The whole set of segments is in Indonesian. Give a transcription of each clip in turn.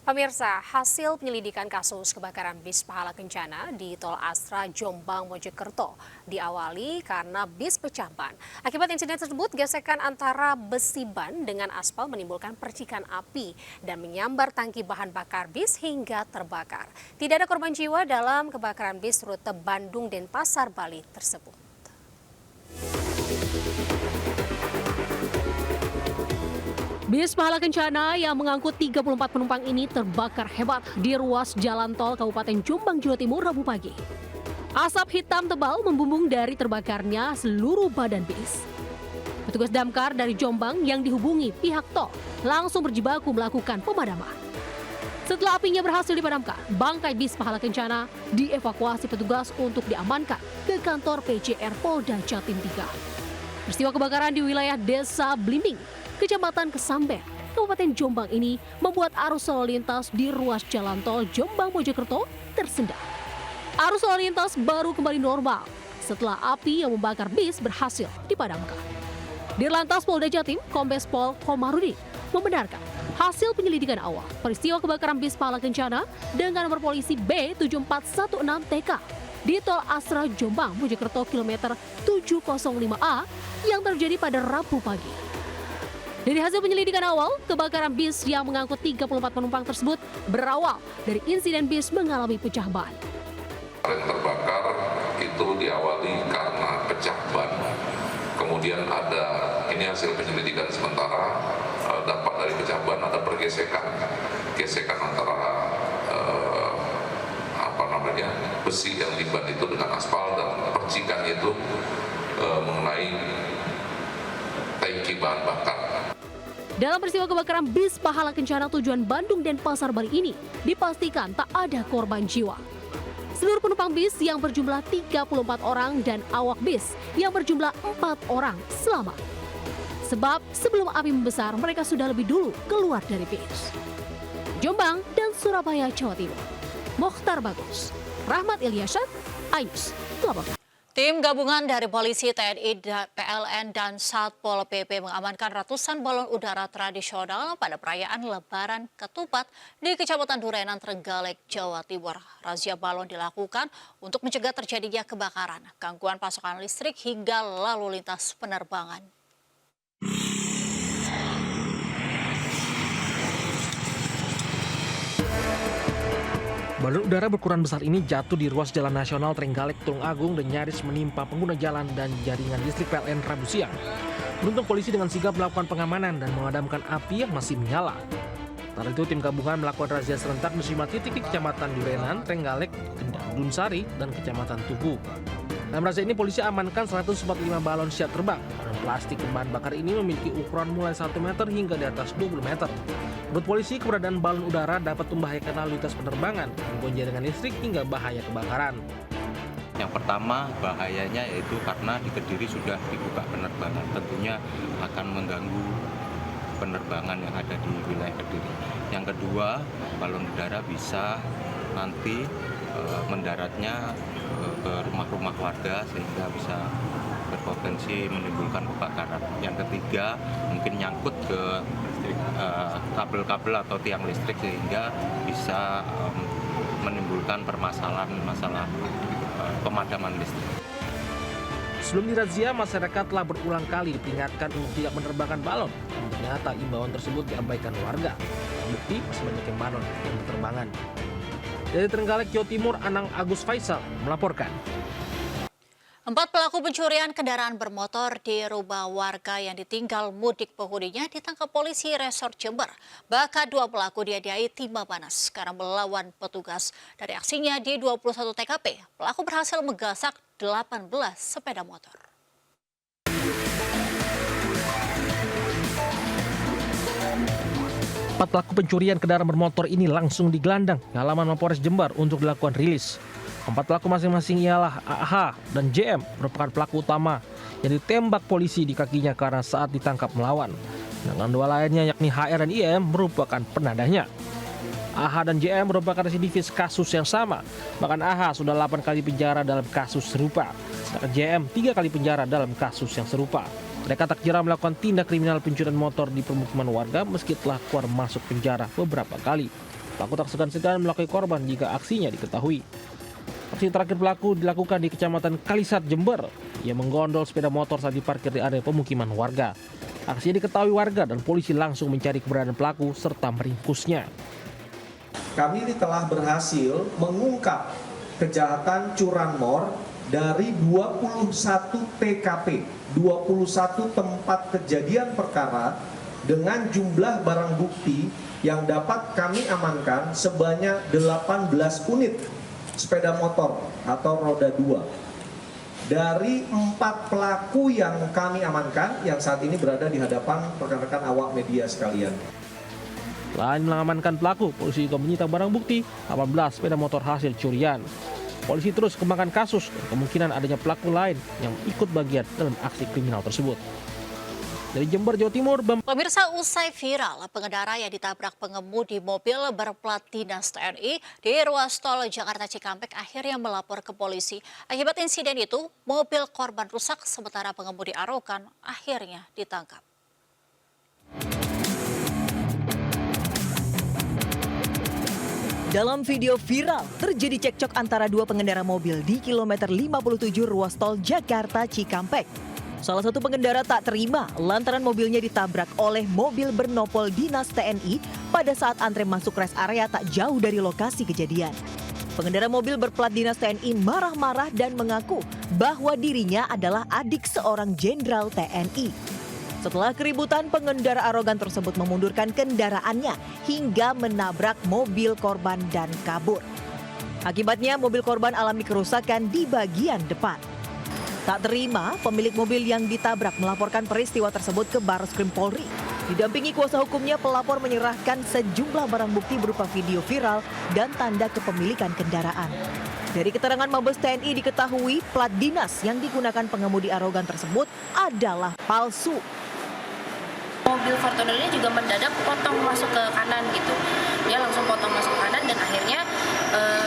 Pemirsa, hasil penyelidikan kasus kebakaran bis Pahala Kencana di Tol Astra Jombang Mojokerto diawali karena bis pecah ban. Akibat insiden tersebut, gesekan antara besi ban dengan aspal menimbulkan percikan api dan menyambar tangki bahan bakar bis hingga terbakar. Tidak ada korban jiwa dalam kebakaran bis rute Bandung-Denpasar, Bali tersebut. Bis Pahala Kencana yang mengangkut 34 penumpang ini terbakar hebat di ruas jalan tol Kabupaten Jombang, Jawa Timur, Rabu pagi. Asap hitam tebal membumbung dari terbakarnya seluruh badan bis. Petugas damkar dari Jombang yang dihubungi pihak tol langsung berjibaku melakukan pemadaman. Setelah apinya berhasil dipadamkan, bangkai bis Pahala Kencana dievakuasi petugas untuk diamankan ke kantor PJR Polda Jatim 3. Peristiwa kebakaran di wilayah Desa Blimbing, Kecamatan Kesamber, Kabupaten Jombang ini membuat arus lalu lintas di ruas jalan tol Jombang Mojokerto tersendat. Arus lalu lintas baru kembali normal setelah api yang membakar bis berhasil dipadamkan. Dirlantas Polda Jatim, Kombes Pol Komarudin membenarkan hasil penyelidikan awal peristiwa kebakaran bis Pahala Kencana dengan nomor polisi B7416TK di Tol Astra Jombang Mojokerto kilometer 705A yang terjadi pada Rabu pagi. Dari hasil penyelidikan awal, kebakaran bis yang mengangkut 34 penumpang tersebut berawal dari insiden bis mengalami pecah ban. Yang terbakar itu diawali karena pecah ban. Kemudian ini hasil penyelidikan sementara, dapat dari pecah ban ada gesekan antara besi yang di ban itu dengan aspal, dan percikan itu mengenai tangki bahan bakar. Dalam peristiwa kebakaran bis Pahala Kencana tujuan Bandung-Denpasar, Bali ini dipastikan tak ada korban jiwa. Seluruh penumpang bis yang berjumlah 34 orang dan awak bis yang berjumlah 4 orang selamat. Sebab sebelum api membesar mereka sudah lebih dulu keluar dari bis. Jombang dan Surabaya, Jawa Timur. Mokhtar Bagus, Rahmat Ilyasat, Ainus, melaporkan. Tim gabungan dari polisi, TNI, PLN, dan Satpol PP mengamankan ratusan balon udara tradisional pada perayaan Lebaran Ketupat di Kecamatan Durenan, Trenggalek, Jawa Timur. Razia balon dilakukan untuk mencegah terjadinya kebakaran, gangguan pasokan listrik, hingga lalu lintas penerbangan. Balon udara berukuran besar ini jatuh di ruas Jalan Nasional Trenggalek, Tulung Agung, dan nyaris menimpa pengguna jalan dan jaringan listrik PLN Rabu siang. Beruntung polisi dengan sigap melakukan pengamanan dan memadamkan api yang masih menyala. Setelah itu tim gabungan melakukan razia serentak di 5 titik di Kecamatan Durenan, Trenggalek, Kendang Sari, dan Kecamatan Tugu. Dalam razia ini polisi amankan 145 balon siap terbang. Balon plastik berbahan bakar ini memiliki ukuran mulai 1 meter hingga di atas 20 meter. Menurut polisi, keberadaan balon udara dapat membahayakan lalu lintas penerbangan, gangguan jaringan listrik, hingga bahaya kebakaran. Yang pertama bahayanya yaitu karena di Kediri sudah dibuka penerbangan, tentunya akan mengganggu penerbangan yang ada di wilayah Kediri. Yang kedua, balon udara bisa nanti mendaratnya ke rumah-rumah warga sehingga bisa berpotensi menimbulkan kebakaran. Yang ketiga, mungkin nyangkut ke kabel-kabel atau tiang listrik sehingga bisa menimbulkan masalah pemadaman listrik. Sebelum dirazia, masyarakat telah berulang kali diperingatkan untuk tidak menerbangkan balon. Namun ternyata imbauan tersebut diabaikan warga. Bukti masih banyak yang balon yang berterbangan. Dari Trenggalek, Jawa Timur, Anang Agus Faisal melaporkan. 4 pelaku pencurian kendaraan bermotor di rumah warga yang ditinggal mudik penghuninya ditangkap polisi Resort Jember. Bahkan 2 pelaku dihadiahi timah panas karena melawan petugas. Dari aksinya di 21 TKP, pelaku berhasil menggasak 18 sepeda motor. Empat pelaku pencurian kendaraan bermotor ini langsung digelandang ke halaman Mapolres Jember untuk dilakukan rilis. 4 pelaku masing-masing ialah AH dan JM, merupakan pelaku utama yang ditembak polisi di kakinya karena saat ditangkap melawan. Dengan 2 lainnya yakni HR dan IM merupakan penadahnya. AH dan JM merupakan residivis kasus yang sama. Bahkan AH sudah 8 kali penjara dalam kasus serupa. Sedangkan JM 3 kali penjara dalam kasus yang serupa. Mereka tak jarang melakukan tindak kriminal pencurian motor di permukiman warga meski telah keluar masuk penjara beberapa kali. Pelaku tak segan-segan melukai korban jika aksinya diketahui. Aksi terakhir pelaku dilakukan di Kecamatan Kalisat, Jember. Ia menggondol sepeda motor saat diparkir di area pemukiman warga. Aksinya diketahui warga dan polisi langsung mencari keberadaan pelaku serta meringkusnya. Kami telah berhasil mengungkap kejahatan curanmor dari 21 TKP, 21 tempat kejadian perkara dengan jumlah barang bukti yang dapat kami amankan sebanyak 18 unit sepeda motor atau roda 2. Dari 4 pelaku yang kami amankan yang saat ini berada di hadapan rekan-rekan awak media sekalian. Selain mengamankan pelaku, polisi juga menyita barang bukti 18 sepeda motor hasil curian. Polisi terus kembangkan kasus dan kemungkinan adanya pelaku lain yang ikut bagian dalam aksi kriminal tersebut. Dari Jember, Jawa Timur, Pemirsa, usai viral pengendara yang ditabrak pengemudi mobil berplat dinas TNI di ruas tol Jakarta Cikampek akhirnya melapor ke polisi. Akibat insiden itu, mobil korban rusak sementara pengemudi arogan akhirnya ditangkap. Dalam video viral, terjadi cekcok antara dua pengendara mobil di kilometer 57 ruas tol Jakarta Cikampek. Salah satu pengendara tak terima lantaran mobilnya ditabrak oleh mobil bernopol dinas TNI pada saat antre masuk rest area tak jauh dari lokasi kejadian. Pengendara mobil berplat dinas TNI marah-marah dan mengaku bahwa dirinya adalah adik seorang jenderal TNI. Setelah keributan, pengendara arogan tersebut memundurkan kendaraannya hingga menabrak mobil korban dan kabur. Akibatnya mobil korban alami kerusakan di bagian depan. Tak terima, pemilik mobil yang ditabrak melaporkan peristiwa tersebut ke Barreskrim Polri. Didampingi kuasa hukumnya, pelapor menyerahkan sejumlah barang bukti berupa video viral dan tanda kepemilikan kendaraan. Dari keterangan Mabes TNI diketahui plat dinas yang digunakan pengemudi arogan tersebut adalah palsu. Mobil Fortuner ini juga mendadak potong masuk ke kanan gitu. Dia langsung potong masuk ke kanan dan akhirnya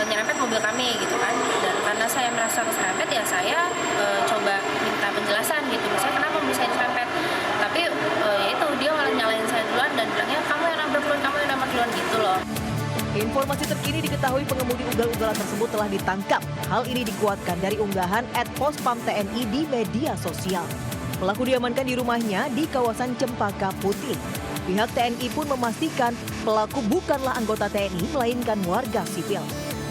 nyerempet mobil kami gitu kan. Dan karena saya merasa keserempet ya saya coba minta penjelasan gitu. Saya kenapa bisa diserempet. Tapi ya itu dia malah nyalain saya duluan dan bilangnya kamu yang nabrak duluan gitu loh. Informasi terkini diketahui pengemudi ugal-ugalan tersebut telah ditangkap. Hal ini dikuatkan dari unggahan @pospam TNI di media sosial. Pelaku diamankan di rumahnya di kawasan Cempaka Putih. Pihak TNI pun memastikan pelaku bukanlah anggota TNI melainkan warga sipil.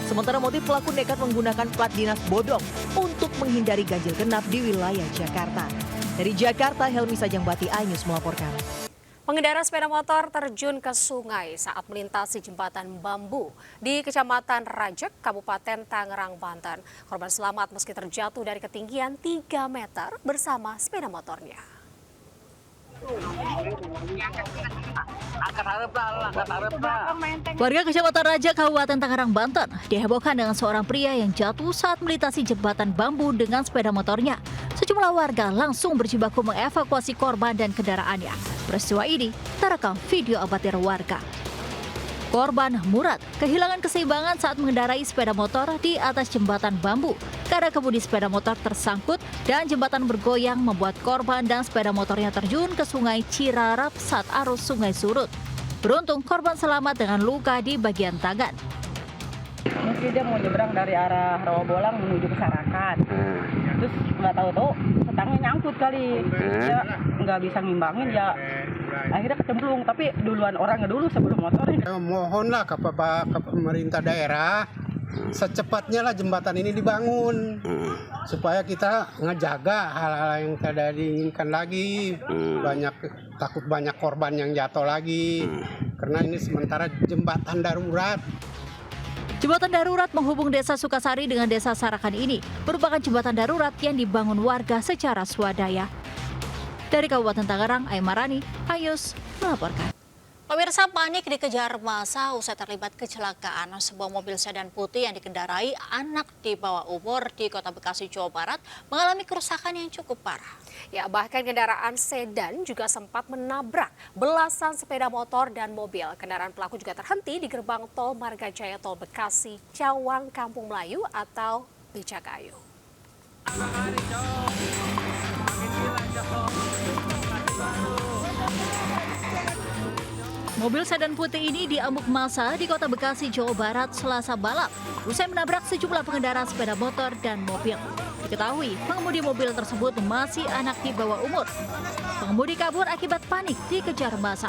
Sementara motif pelaku nekat menggunakan plat dinas bodong untuk menghindari ganjil genap di wilayah Jakarta. Dari Jakarta, Helmi Sajangbati, iNews melaporkan. Pengendara sepeda motor terjun ke sungai saat melintasi jembatan bambu di Kecamatan Rajek, Kabupaten Tangerang, Banten. Korban selamat meski terjatuh dari ketinggian 3 meter bersama sepeda motornya. Warga Kecamatan Rajek, Kabupaten Tangerang, Banten dihebohkan dengan seorang pria yang jatuh saat melintasi jembatan bambu dengan sepeda motornya. Sejumlah warga langsung berjibaku mengevakuasi korban dan kendaraannya. Peristiwa ini terekam video amatir warga. Korban Murad kehilangan keseimbangan saat mengendarai sepeda motor di atas jembatan bambu karena kemudi sepeda motor tersangkut dan jembatan bergoyang membuat korban dan sepeda motornya terjun ke sungai Cirarap saat arus sungai surut. Beruntung korban selamat dengan luka di bagian tangan. Mungkin dia mau nyebrang dari arah Rawabolang menuju ke Sarakan. Terus nggak tahu setangnya nyangkut kali. Dia nggak bisa ngimbangin ya. Akhirnya kecemplung, tapi duluan orangnya dulu sebelum motornya. Mohonlah ke pemerintah daerah secepatnya lah jembatan ini dibangun supaya kita ngejaga hal-hal yang tidak diinginkan lagi. Takut banyak korban yang jatuh lagi karena ini sementara jembatan darurat. Jembatan darurat menghubung Desa Sukasari dengan Desa Sarakan ini merupakan jembatan darurat yang dibangun warga secara swadaya. Dari Kabupaten Tangerang, Aimarani, iNews melaporkan. Pemirsa, panik dikejar massa usai terlibat kecelakaan. Sebuah mobil sedan putih yang dikendarai anak di bawah umur di Kota Bekasi, Jawa Barat mengalami kerusakan yang cukup parah. Ya, bahkan kendaraan sedan juga sempat menabrak belasan sepeda motor dan mobil. Kendaraan pelaku juga terhenti di gerbang tol Margajaya Tol Bekasi, Cawang, Kampung Melayu atau Becakayu. Mobil sedan putih ini diamuk massa di Kota Bekasi, Jawa Barat, Selasa malam, usai menabrak sejumlah pengendara sepeda motor dan mobil. Diketahui, pengemudi mobil tersebut masih anak di bawah umur. Pengemudi kabur akibat panik dikejar massa.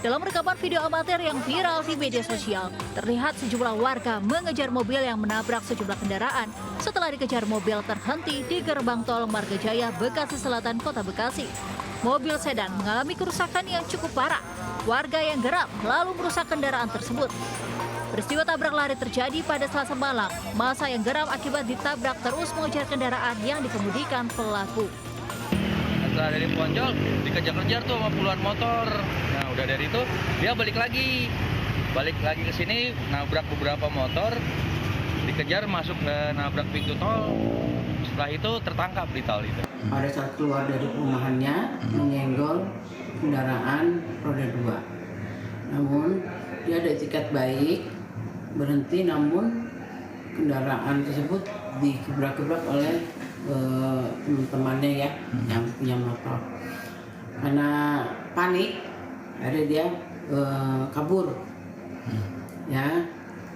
Dalam rekaman video amatir yang viral di media sosial, terlihat sejumlah warga mengejar mobil yang menabrak sejumlah kendaraan setelah dikejar mobil terhenti di gerbang tol Margajaya, Bekasi Selatan, Kota Bekasi. Mobil sedan mengalami kerusakan yang cukup parah. Warga yang geram lalu merusak kendaraan tersebut. Peristiwa tabrak lari terjadi pada Selasa malam. Massa yang geram akibat ditabrak terus mengejar kendaraan yang dikemudikan pelaku. Setelah dari Ponjol dikejar-kejar tuh sama puluhan motor. Nah udah dari itu dia balik lagi ke sini, nabrak beberapa motor, dikejar masuk ke nabrak pintu tol. Setelah itu tertangkap di tol itu. Pada saat keluar dari perumahannya menyenggol kendaraan roda 2. Namun dia ada etikat baik, berhenti, namun kendaraan tersebut dikebrak-kebrak oleh teman-temannya ya, yang punya motor. Karena panik, akhirnya dia kabur, ya,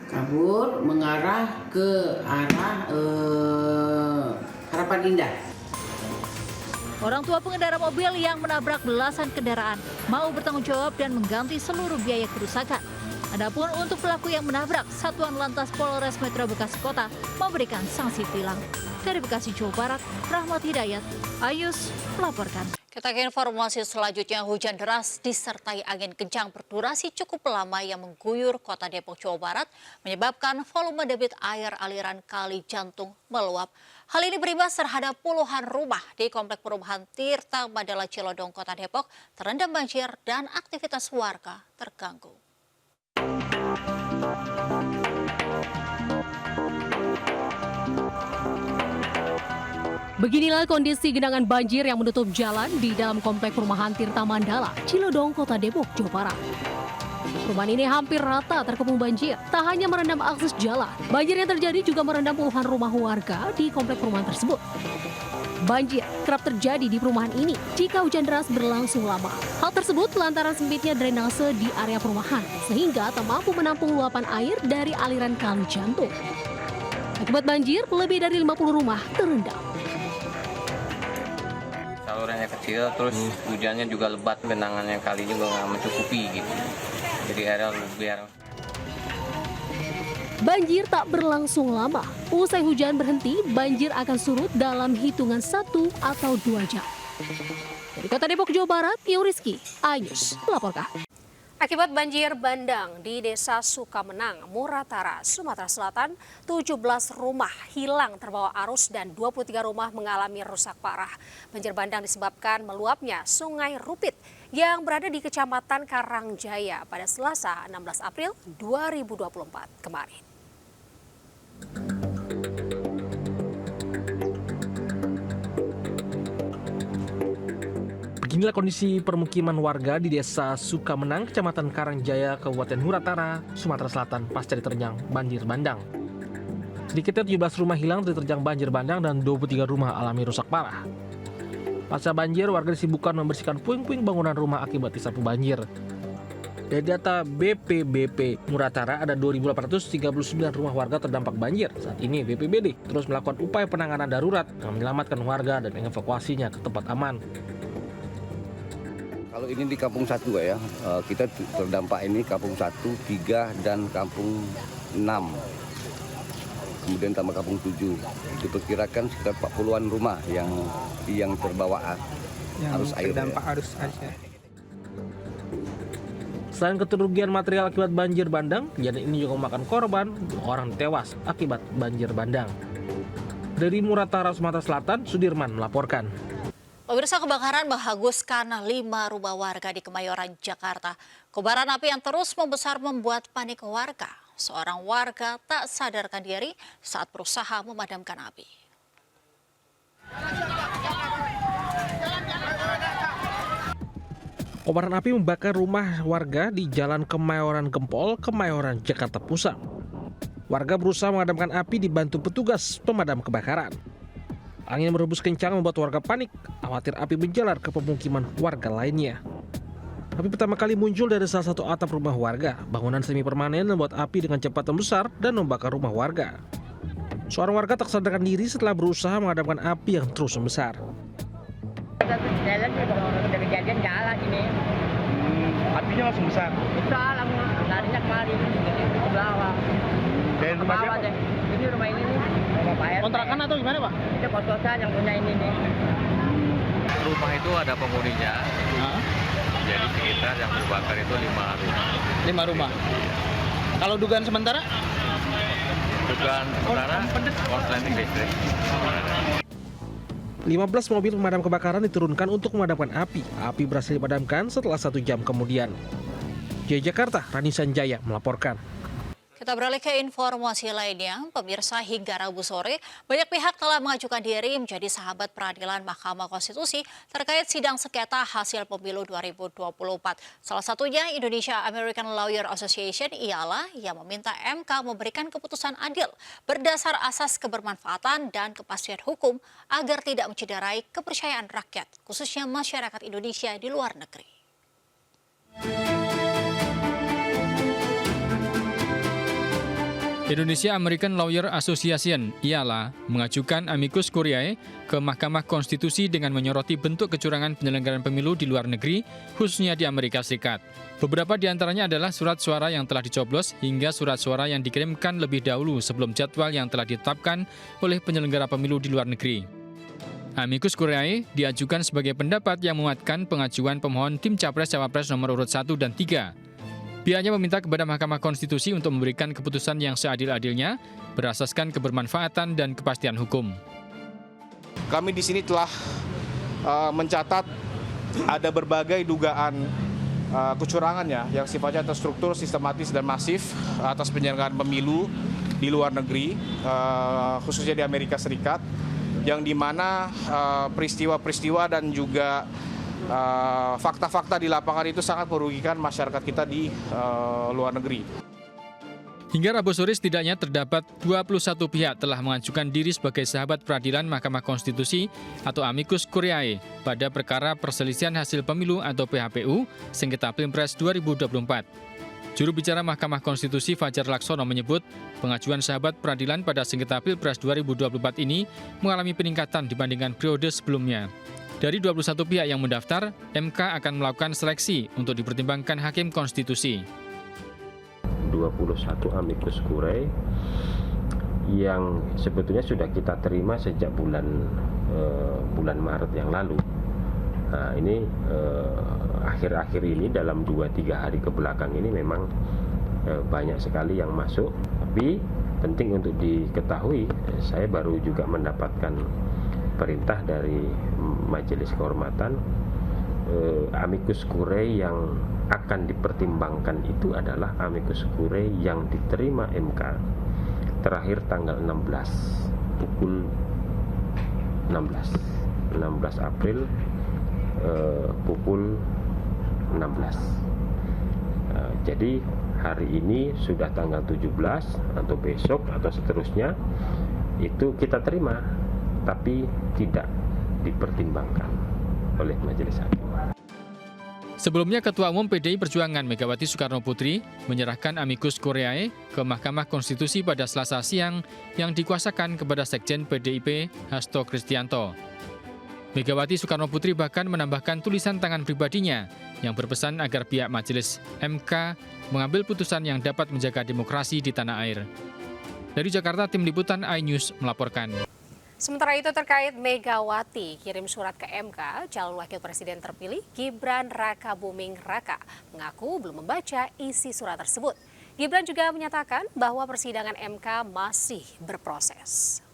kabur mengarah ke arah Harapan Indah. Orang tua pengendara mobil yang menabrak belasan kendaraan mau bertanggung jawab dan mengganti seluruh biaya kerusakan. Adapun untuk pelaku yang menabrak, Satuan Lantas Polres Metro Bekasi Kota memberikan sanksi tilang. Dari Bekasi, Jawa Barat, Rahmat Hidayat, Ayus melaporkan. Kita ke informasi selanjutnya. Hujan deras disertai angin kencang berdurasi cukup lama yang mengguyur Kota Depok, Jawa Barat menyebabkan volume debit air aliran Kali Jantung meluap. Hal ini berimbas terhadap puluhan rumah di Komplek Perumahan Tirta Mandala Cilodong, Kota Depok terendam banjir dan aktivitas warga terganggu. Beginilah kondisi genangan banjir yang menutup jalan di dalam Komplek Perumahan Tirta Mandala, Cilodong, Kota Depok, Jawa Barat. Perumahan ini hampir rata terkepung banjir. Tak hanya merendam akses jalan, banjir yang terjadi juga merendam puluhan rumah warga di komplek perumahan tersebut. Banjir kerap terjadi di perumahan ini jika hujan deras berlangsung lama. Hal tersebut lantaran sempitnya drainase di area perumahan, sehingga tak mampu menampung luapan air dari aliran Kali Jantung. Akibat banjir, lebih dari 50 rumah terendam. Salurannya kecil, terus hujannya juga lebat, genangannya kali juga nggak mencukupi gitu. Jadi airnya biar. Banjir tak berlangsung lama. Usai hujan berhenti, banjir akan surut dalam hitungan 1 atau 2 jam. Dari Kota Depok, Jawa Barat, Tio Rizky, iNews melaporkan. Akibat banjir bandang di Desa Sukamenang, Muratara, Sumatera Selatan, 17 rumah hilang terbawa arus dan 23 rumah mengalami rusak parah. Banjir bandang disebabkan meluapnya Sungai Rupit yang berada di Kecamatan Karangjaya pada Selasa 16 April 2024 kemarin. Beginilah kondisi permukiman warga di Desa Sukamenang, Kecamatan Karangjaya, Kabupaten Muratara, Sumatera Selatan pasca diterjang banjir bandang. Sedikitnya 17 rumah hilang diterjang banjir bandang dan 23 rumah alami rusak parah. Pasca banjir, warga disibukkan membersihkan puing-puing bangunan rumah akibat disapu banjir. Dari data BPBP Muratara, ada 2.839 rumah warga terdampak banjir. Saat ini BPBD terus melakukan upaya penanganan darurat dengan menyelamatkan warga dan mengevakuasinya ke tempat aman. Kalau ini di Kampung 1 ya, kita terdampak ini Kampung 1, 3, dan Kampung 6. Kemudian tambah Kampung 7. Diperkirakan sekitar 40-an rumah yang terbawa arus air. Terdampak arus air. Selain kerugian material akibat banjir bandang, kejadian ini juga memakan korban, 2 orang tewas akibat banjir bandang. Dari Muratara, Sumatera Selatan, Sudirman melaporkan. Pemirsa, kebakaran menghanguskan 5 rumah warga di Kemayoran, Jakarta. Kobaran api yang terus membesar membuat panik warga. Seorang warga tak sadarkan diri saat berusaha memadamkan api. Kobaran api membakar rumah warga di Jalan Kemayoran Gempol, Kemayoran, Jakarta Pusat. Warga berusaha memadamkan api dibantu petugas pemadam kebakaran. Angin berhembus kencang membuat warga panik, khawatir api menjalar ke pemukiman warga lainnya. Api pertama kali muncul dari salah satu atap rumah warga. Bangunan semi permanen membuat api dengan cepat membesar dan membakar rumah warga. Seorang warga tak sadarkan diri setelah berusaha memadamkan api yang terus membesar. Dari kejadian jalan ini. Apinya langsung besar. Besar, larinya kemari ke bawah. Dan rumah siapa? Ini rumah ini nih. Rumah Pak RT. Kontrakan atau gimana, Pak? Itu kos-kosan yang punya ini nih. Rumah itu ada penghuninya. Jadi sekitar yang terbakar itu 5 rumah. 5 rumah. Kalau dugaan sementara? Dugaan sementara korsleting listrik. 15 mobil pemadam kebakaran diturunkan untuk memadamkan api. Api berhasil dipadamkan setelah 1 jam kemudian. Di Jakarta, Rani Sanjaya melaporkan. Kita beralih ke informasi lainnya, pemirsa hingga Rabu sore, banyak pihak telah mengajukan diri menjadi sahabat peradilan Mahkamah Konstitusi terkait sidang sengketa hasil pemilu 2024. Salah satunya Indonesia American Lawyer Association ialah yang meminta MK memberikan keputusan adil berdasar asas kebermanfaatan dan kepastian hukum agar tidak mencederai kepercayaan rakyat, khususnya masyarakat Indonesia di luar negeri. Indonesia American Lawyer Association ialah mengajukan amicus curiae ke Mahkamah Konstitusi dengan menyoroti bentuk kecurangan penyelenggaraan pemilu di luar negeri, khususnya di Amerika Serikat. Beberapa di antaranya adalah surat suara yang telah dicoblos hingga surat suara yang dikirimkan lebih dahulu sebelum jadwal yang telah ditetapkan oleh penyelenggara pemilu di luar negeri. Amicus curiae diajukan sebagai pendapat yang menguatkan pengajuan pemohon tim Capres-Cawapres nomor urut 1 dan 3. Pihaknya meminta kepada Mahkamah Konstitusi untuk memberikan keputusan yang seadil-adilnya, berasaskan kebermanfaatan dan kepastian hukum. Kami di sini telah mencatat ada berbagai dugaan kecurangan yang sifatnya terstruktur, sistematis, dan masif atas penyelenggaraan pemilu di luar negeri, khususnya di Amerika Serikat, yang dimana peristiwa-peristiwa dan juga fakta-fakta di lapangan itu sangat merugikan masyarakat kita di luar negeri. Hingga Rabu sore setidaknya terdapat 21 pihak telah mengajukan diri sebagai sahabat peradilan Mahkamah Konstitusi atau amicus curiae pada perkara perselisihan hasil pemilu atau PHPU sengketa Pilpres 2024. Juru bicara Mahkamah Konstitusi Fajar Laksono menyebut pengajuan sahabat peradilan pada sengketa Pilpres 2024 ini mengalami peningkatan dibandingkan periode sebelumnya. Dari 21 pihak yang mendaftar, MK akan melakukan seleksi untuk dipertimbangkan Hakim Konstitusi. 21 amicus curiae yang sebetulnya sudah kita terima sejak bulan Maret yang lalu. Nah, ini akhir-akhir ini dalam 2-3 hari kebelakang ini memang banyak sekali yang masuk. Tapi penting untuk diketahui, saya baru juga mendapatkan perintah dari Majelis Kehormatan, amicus curiae yang akan dipertimbangkan itu adalah amicus curiae yang diterima MK terakhir tanggal 16 pukul 16 April pukul 16. Jadi hari ini sudah tanggal 17 atau besok atau seterusnya itu kita terima, tapi tidak dipertimbangkan oleh Majelis Hakim. Sebelumnya Ketua Umum PDI Perjuangan Megawati Soekarno Putri menyerahkan amicus curiae ke Mahkamah Konstitusi pada Selasa siang yang dikuasakan kepada Sekjen PDIP Hasto Kristianto. Megawati Soekarno Putri bahkan menambahkan tulisan tangan pribadinya yang berpesan agar pihak Majelis MK mengambil putusan yang dapat menjaga demokrasi di tanah air. Dari Jakarta, Tim Liputan iNews melaporkan. Sementara itu terkait Megawati kirim surat ke MK, calon wakil presiden terpilih Gibran Rakabuming Raka mengaku belum membaca isi surat tersebut. Gibran juga menyatakan bahwa persidangan MK masih berproses.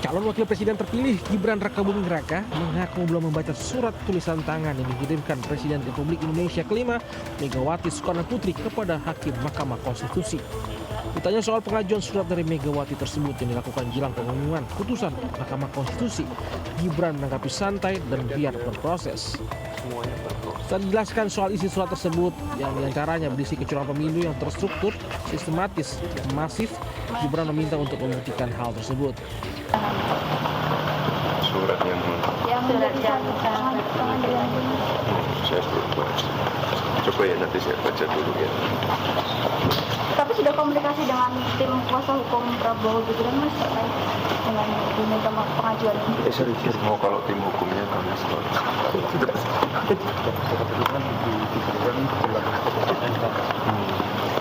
Calon wakil presiden terpilih Gibran Rakabuming Raka mengaku belum membaca surat tulisan tangan yang dikirimkan Presiden Republik Indonesia kelima Megawati Soekarno Putri kepada Hakim Mahkamah Konstitusi. Ditanya soal pengajuan surat dari Megawati tersebut yang dilakukan jelang pengumuman putusan Mahkamah Konstitusi, Gibran menanggapi santai dan biar berproses. Setelah dijelaskan soal isi surat tersebut yang diantaranya berisi kecurangan pemilu yang terstruktur, sistematis, masif, Gibran meminta untuk membuktikan hal tersebut. Surat yang mana? Yang surat yang Saya belum baca. Coba ya nanti saya baca dulu ya. Tapi sudah komunikasi dengan tim kuasa hukum Prabowo Gibran Mas terkait dengan diminta pengajuan ini. Serius mau kalau tim hukumnya kami selalu.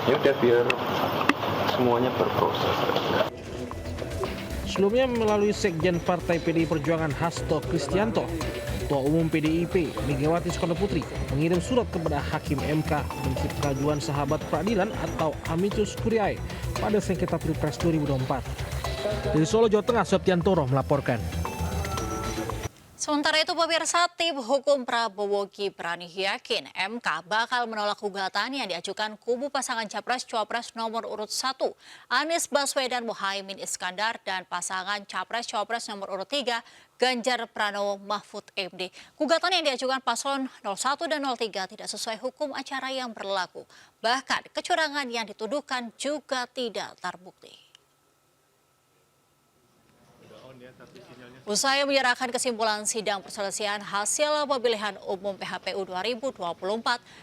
Ya udah biar semuanya berproses. Sebelumnya melalui Sekjen Partai PDI Perjuangan Hasto Kristianto, Ketua Umum PDIP Megawati Soekarno Putri mengirim surat kepada Hakim MK untuk pengajuan sahabat peradilan atau amicus curiae pada sengketa Pilpres 2024. Dari Solo, Jawa Tengah, Septiantoro melaporkan. Sementara itu pemirsa, tim hukum Prabowo Gibran yakin MK bakal menolak gugatan yang diajukan kubu pasangan Capres-Cawapres nomor urut 1 Anies Baswedan Muhaimin Iskandar dan pasangan Capres-Cawapres nomor urut 3 Ganjar Pranowo Mahfud MD. Gugatan yang diajukan paslon 01 dan 03 tidak sesuai hukum acara yang berlaku. Bahkan kecurangan yang dituduhkan juga tidak terbukti. Usai menyerahkan kesimpulan sidang perselisihan hasil pemilihan umum PHPU 2024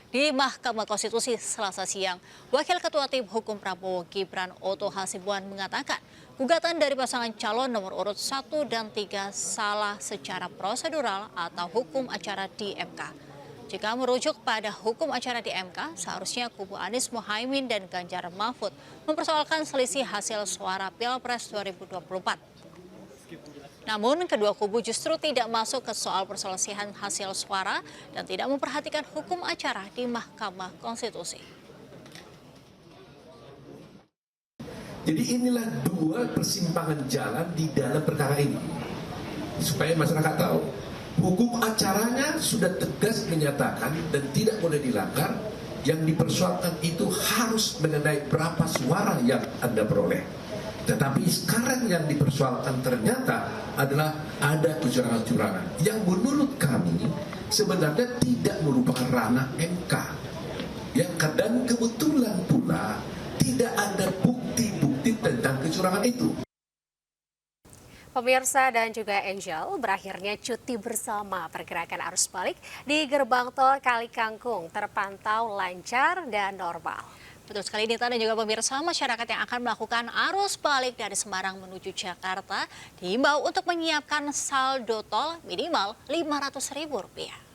di Mahkamah Konstitusi Selasa siang, Wakil Ketua Tim Hukum Prabowo Gibran Oto Hasibuan mengatakan gugatan dari pasangan calon nomor urut 1 dan 3 salah secara prosedural atau hukum acara di MK. Jika merujuk pada hukum acara di MK, seharusnya kubu Anies Muhaimin dan Ganjar Mahfud mempersoalkan selisih hasil suara Pilpres 2024. Namun, kedua kubu justru tidak masuk ke soal perselisihan hasil suara dan tidak memperhatikan hukum acara di Mahkamah Konstitusi. Jadi inilah dua persimpangan jalan di dalam perkara ini. Supaya masyarakat tahu, hukum acaranya sudah tegas menyatakan dan tidak boleh dilanggar. Yang dipersoalkan itu harus mengenai berapa suara yang Anda peroleh. Tetapi sekarang yang dipersoalkan ternyata adalah ada kecurangan-kecurangan yang menurut kami sebenarnya tidak merupakan ranah MK. Yang kadang kebetulan pula tidak ada bukti-bukti tentang kecurangan itu. Pemirsa dan juga Angel, berakhirnya cuti bersama pergerakan arus balik di gerbang tol Kali Kangkung terpantau lancar dan normal. Betul sekali Nita dan juga pemirsa, masyarakat yang akan melakukan arus balik dari Semarang menuju Jakarta diimbau untuk menyiapkan saldo tol minimal Rp500.000.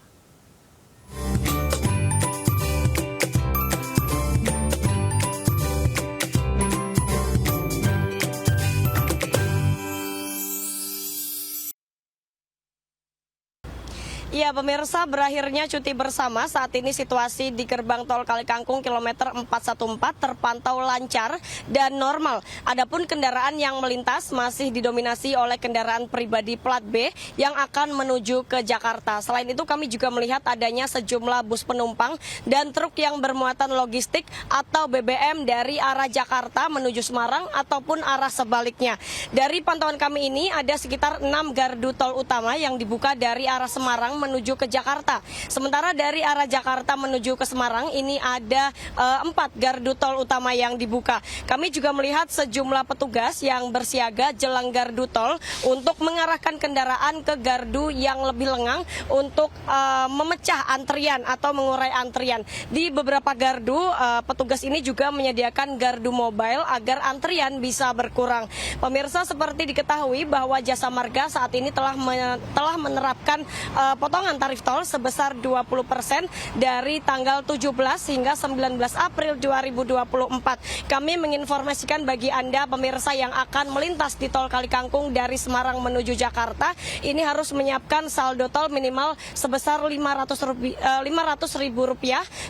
Ya pemirsa, berakhirnya cuti bersama. Saat ini situasi di gerbang tol Kali Kangkung kilometer 414 terpantau lancar dan normal. Adapun kendaraan yang melintas masih didominasi oleh kendaraan pribadi plat B yang akan menuju ke Jakarta. Selain itu kami juga melihat adanya sejumlah bus penumpang dan truk yang bermuatan logistik atau BBM dari arah Jakarta menuju Semarang ataupun arah sebaliknya. Dari pantauan kami ini ada sekitar 6 gardu tol utama yang dibuka dari arah Semarang menuju ke Jakarta. Sementara dari arah Jakarta menuju ke Semarang ini ada 4 gardu tol utama yang dibuka. Kami juga melihat sejumlah petugas yang bersiaga jelang gardu tol untuk mengarahkan kendaraan ke gardu yang lebih lengang untuk memecah antrian atau mengurai antrian. Di beberapa gardu petugas ini juga menyediakan gardu mobile agar antrian bisa berkurang. Pemirsa, seperti diketahui bahwa Jasa Marga saat ini telah menerapkan potongan tarif tol sebesar 20% dari tanggal 17 hingga 19 April 2024. Kami menginformasikan bagi Anda pemirsa yang akan melintas di tol Kali Kangkung dari Semarang menuju Jakarta, ini harus menyiapkan saldo tol minimal sebesar Rp500.000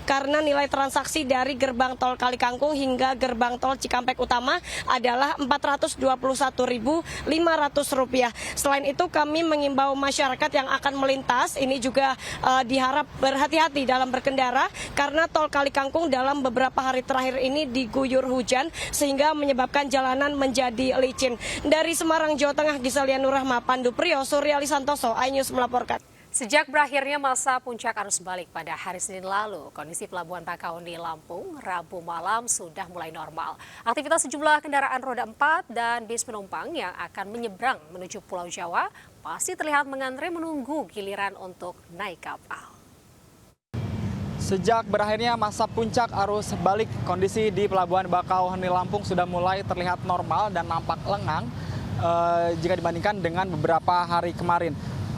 karena nilai transaksi dari gerbang tol Kali Kangkung hingga gerbang tol Cikampek Utama adalah Rp421.500. Selain itu kami mengimbau masyarakat yang akan melintas ini juga diharap berhati-hati dalam berkendara karena tol Kali Kangkung dalam beberapa hari terakhir ini diguyur hujan sehingga menyebabkan jalanan menjadi licin. Dari Semarang, Jawa Tengah, Giselianur Rahma, Pandu Priyo, Suryali Santoso, iNews melaporkan. Sejak berakhirnya masa puncak arus balik pada hari Senin lalu, kondisi Pelabuhan Bakauni Lampung Rabu malam sudah mulai normal. Aktivitas sejumlah kendaraan roda 4 dan bis penumpang yang akan menyeberang menuju Pulau Jawa masih terlihat mengantre menunggu giliran untuk naik kapal. Sejak berakhirnya masa puncak arus balik, kondisi di Pelabuhan Bakauni Lampung sudah mulai terlihat normal dan nampak lengang jika dibandingkan dengan beberapa hari kemarin.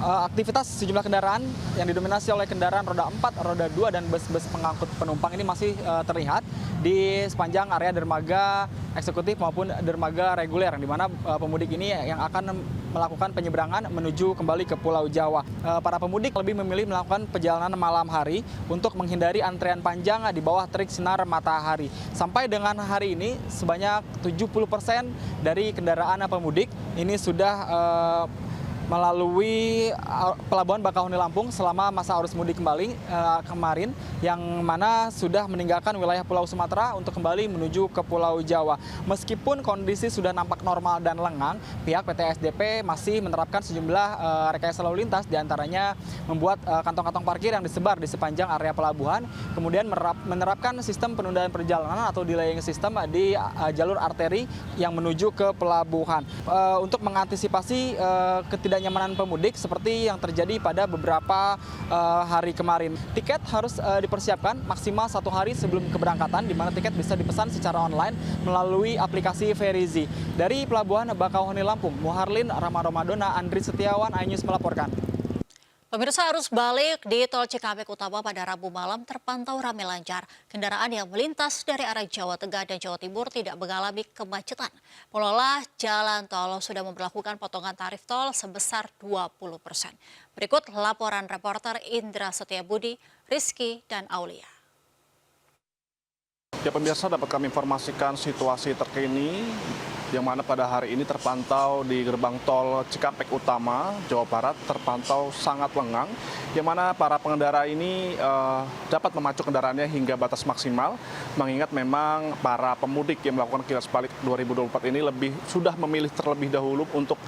Aktivitas sejumlah kendaraan yang didominasi oleh kendaraan roda 4, roda 2, dan bus-bus pengangkut penumpang ini masih terlihat di sepanjang area dermaga eksekutif maupun dermaga reguler, di mana pemudik ini yang akan melakukan penyeberangan menuju kembali ke Pulau Jawa. Para pemudik lebih memilih melakukan perjalanan malam hari untuk menghindari antrean panjang di bawah terik sinar matahari. Sampai dengan hari ini, sebanyak 70% dari kendaraan pemudik ini sudah melalui Pelabuhan Bakauni Lampung selama masa arus mudik kembali kemarin, yang mana sudah meninggalkan wilayah Pulau Sumatera untuk kembali menuju ke Pulau Jawa. Meskipun kondisi sudah nampak normal dan lengang, pihak PT SDP masih menerapkan sejumlah rekayasa lalu lintas, diantaranya membuat kantong-kantong parkir yang disebar di sepanjang area pelabuhan, kemudian menerapkan sistem penundaan perjalanan atau delaying system di jalur arteri yang menuju ke pelabuhan. Untuk mengantisipasi ketidaknyamanan pemudik seperti yang terjadi pada beberapa hari kemarin. Tiket harus dipersiapkan maksimal 1 hari sebelum keberangkatan, di mana tiket bisa dipesan secara online melalui aplikasi Verizi. Dari Pelabuhan Bakauni Lampung, Muharlin Rama-Ramadona, Andri Setiawan, iNews melaporkan. Pemirsa, arus balik di Tol Cikampek Utama pada Rabu malam terpantau ramai lancar. Kendaraan yang melintas dari arah Jawa Tengah dan Jawa Timur tidak mengalami kemacetan. Pengelola jalan tol sudah memperlakukan potongan tarif tol sebesar 20%. Berikut laporan reporter Indra Setiabudi, Rizky, dan Aulia. Ya pemirsa, dapat kami informasikan situasi terkini yang mana pada hari ini terpantau di gerbang tol Cikampek Utama, Jawa Barat, terpantau sangat lengang, yang mana para pengendara ini dapat memacu kendaraannya hingga batas maksimal, mengingat memang para pemudik yang melakukan kilas balik 2024 ini sudah memilih terlebih dahulu untuk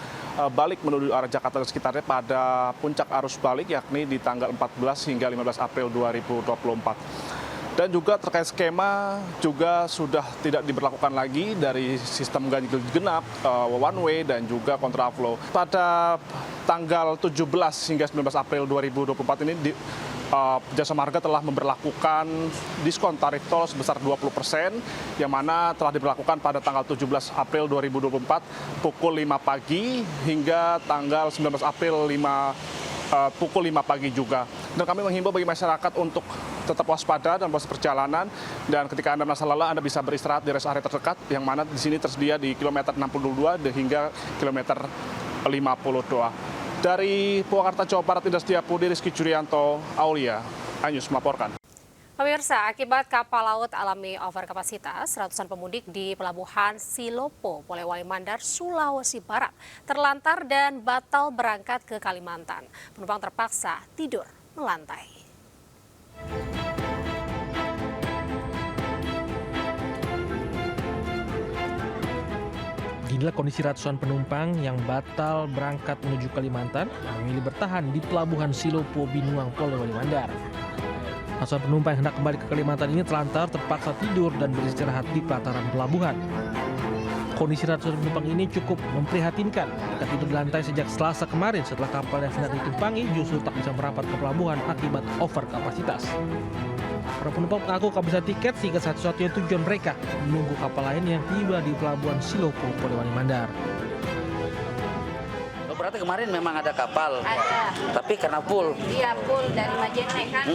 balik menuju arah Jakarta dan sekitarnya pada puncak arus balik, yakni di tanggal 14 hingga 15 April 2024. Dan juga terkait skema juga sudah tidak diberlakukan lagi dari sistem ganjil genap, one way, dan juga kontraflow. Pada tanggal 17 hingga 19 April 2024 ini Jasa Marga telah memberlakukan diskon tarif tol sebesar 20%, yang mana telah diberlakukan pada tanggal 17 April 2024 pukul 5 pagi hingga tanggal 19 April pukul 5 pagi juga. Dan kami menghimbau bagi masyarakat untuk tetap waspada dan proses perjalanan, dan ketika Anda merasa lelah, Anda bisa beristirahat di rest area terdekat, yang mana di sini tersedia di kilometer 62 hingga kilometer 52. Dari Purwakarta, Jawa Barat, Indra Setiabudi, Rizky Jurianto, Aulia, iNews melaporkan. Pemirsa, akibat kapal laut alami overkapasitas, ratusan pemudik di Pelabuhan Silopo, Polewali Mandar, Sulawesi Barat terlantar dan batal berangkat ke Kalimantan. Penumpang terpaksa tidur melantai. Inilah kondisi ratusan penumpang yang batal berangkat menuju Kalimantan yang memilih bertahan di Pelabuhan Silopo, Binuang, Polewali Mandar. Ratusan penumpang yang hendak kembali ke Kalimantan ini terlantar, terpaksa tidur dan beristirahat di pelataran pelabuhan. Kondisi ratusan penumpang ini cukup memprihatinkan. Mereka tidur di lantai sejak Selasa kemarin setelah kapal yang hendak ditumpangi justru tak bisa merapat ke pelabuhan akibat overkapasitas. Para penumpang mengaku kehabisan tiket sehingga satu-satunya tujuan mereka menunggu kapal lain yang tiba di Pelabuhan Silopo, Polewali Mandar. Berarti kemarin memang ada kapal, tapi karena full. Iya, full dari Majene kan,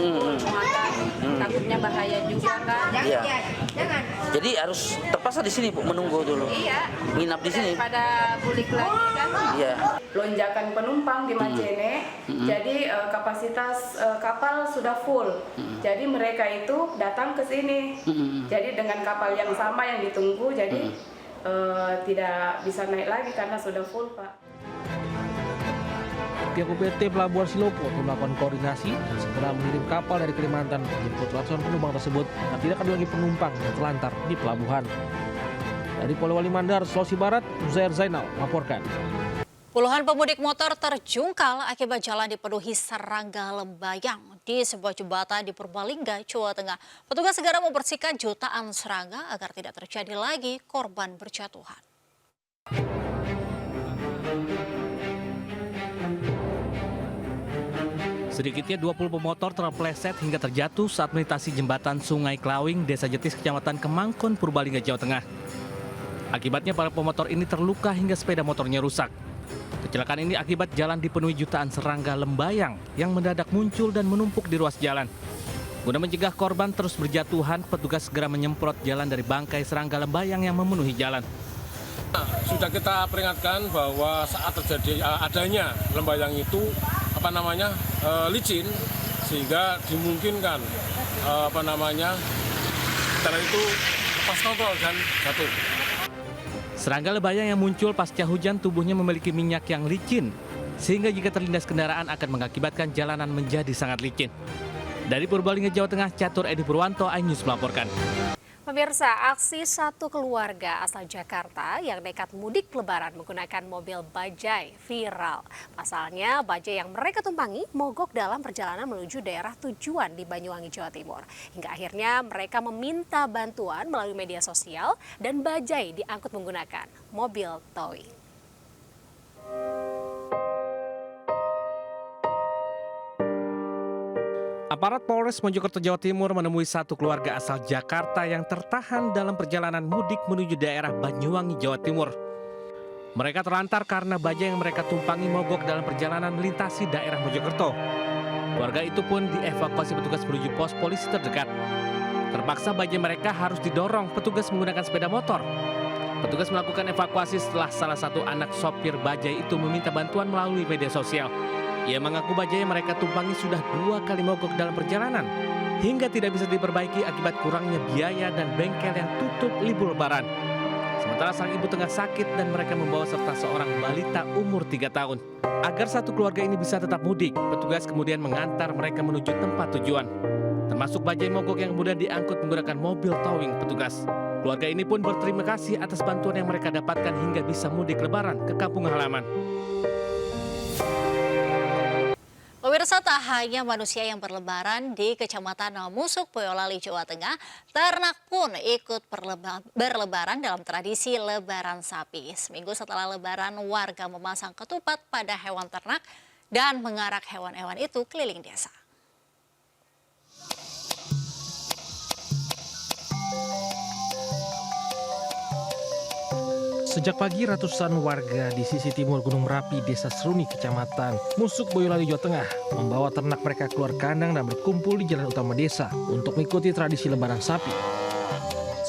takutnya bahaya juga kan. Jangan. Jadi harus terpaksa di sini, Bu, menunggu dulu. Iya. Nginap di sini. Pada bulik lagi kan. Iya. Lonjakan penumpang di Majene, jadi kapasitas kapal sudah full. Jadi mereka itu datang ke sini. Jadi dengan kapal yang sama yang ditunggu, jadi tidak bisa naik lagi karena sudah full, Pak. Pihak UPT Pelabuhan Silopo melakukan koordinasi dan segera mengirim kapal dari Kalimantan menjemput ratusan penumpang tersebut dan tidak ada lagi penumpang yang terlantar di pelabuhan. Dari Polewali Mandar, Sulawesi Barat, Zuhair Zainal melaporkan. Puluhan pemudik motor terjungkal akibat jalan dipenuhi serangga lembayang di sebuah jembatan di Purbalingga, Jawa Tengah. Petugas segera membersihkan jutaan serangga agar tidak terjadi lagi korban berjatuhan. Sedikitnya 20 pemotor terpleset hingga terjatuh saat melintasi jembatan Sungai Klawing, Desa Jetis, Kecamatan Kemangkon, Purbalingga, Jawa Tengah. Akibatnya para pemotor ini terluka hingga sepeda motornya rusak. Kecelakaan ini akibat jalan dipenuhi jutaan serangga lembayang yang mendadak muncul dan menumpuk di ruas jalan. Guna mencegah korban terus berjatuhan, petugas segera menyemprot jalan dari bangkai serangga lembayang yang memenuhi jalan. Sudah kita peringatkan bahwa saat terjadi adanya lembayang itu licin, sehingga dimungkinkan jalan itu lepas kontrol dan jatuh. Serangga lembayang yang muncul pasca hujan tubuhnya memiliki minyak yang licin, sehingga jika terlindas kendaraan akan mengakibatkan jalanan menjadi sangat licin. Dari Purbalingga, Jawa Tengah, Catur Edi Purwanto, iNews melaporkan. Pemirsa, aksi satu keluarga asal Jakarta yang nekat mudik lebaran menggunakan mobil bajai viral. Pasalnya, bajai yang mereka tumpangi mogok dalam perjalanan menuju daerah tujuan di Banyuwangi, Jawa Timur. Hingga akhirnya mereka meminta bantuan melalui media sosial dan bajai diangkut menggunakan mobil towing. Aparat Polres Mojokerto, Jawa Timur menemui satu keluarga asal Jakarta yang tertahan dalam perjalanan mudik menuju daerah Banyuwangi, Jawa Timur. Mereka terlantar karena bajai yang mereka tumpangi mogok dalam perjalanan melintasi daerah Mojokerto. Keluarga itu pun dievakuasi petugas menuju pos polisi terdekat. Terpaksa bajai mereka harus didorong petugas menggunakan sepeda motor. Petugas melakukan evakuasi setelah salah satu anak sopir bajai itu meminta bantuan melalui media sosial. Ia mengaku bajai yang mereka tumpangi sudah 2 kali mogok dalam perjalanan hingga tidak bisa diperbaiki akibat kurangnya biaya dan bengkel yang tutup libur lebaran. Sementara sang ibu tengah sakit dan mereka membawa serta seorang balita umur 3 tahun. Agar satu keluarga ini bisa tetap mudik, petugas kemudian mengantar mereka menuju tempat tujuan. Termasuk bajai mogok yang kemudian diangkut menggunakan mobil towing petugas. Keluarga ini pun berterima kasih atas bantuan yang mereka dapatkan hingga bisa mudik lebaran ke kampung halaman. Pemirsa, tak hanya manusia yang berlebaran di Kecamatan Musuk, Boyolali, Jawa Tengah, ternak pun ikut berlebaran dalam tradisi lebaran sapi. Seminggu setelah lebaran, warga memasang ketupat pada hewan ternak dan mengarak hewan-hewan itu keliling desa. Sejak pagi, ratusan warga di sisi timur Gunung Merapi, Desa Seruni, Kecamatan Musuk, Boyolali, Jawa Tengah, membawa ternak mereka keluar kandang dan berkumpul di jalan utama desa untuk mengikuti tradisi lebaran sapi.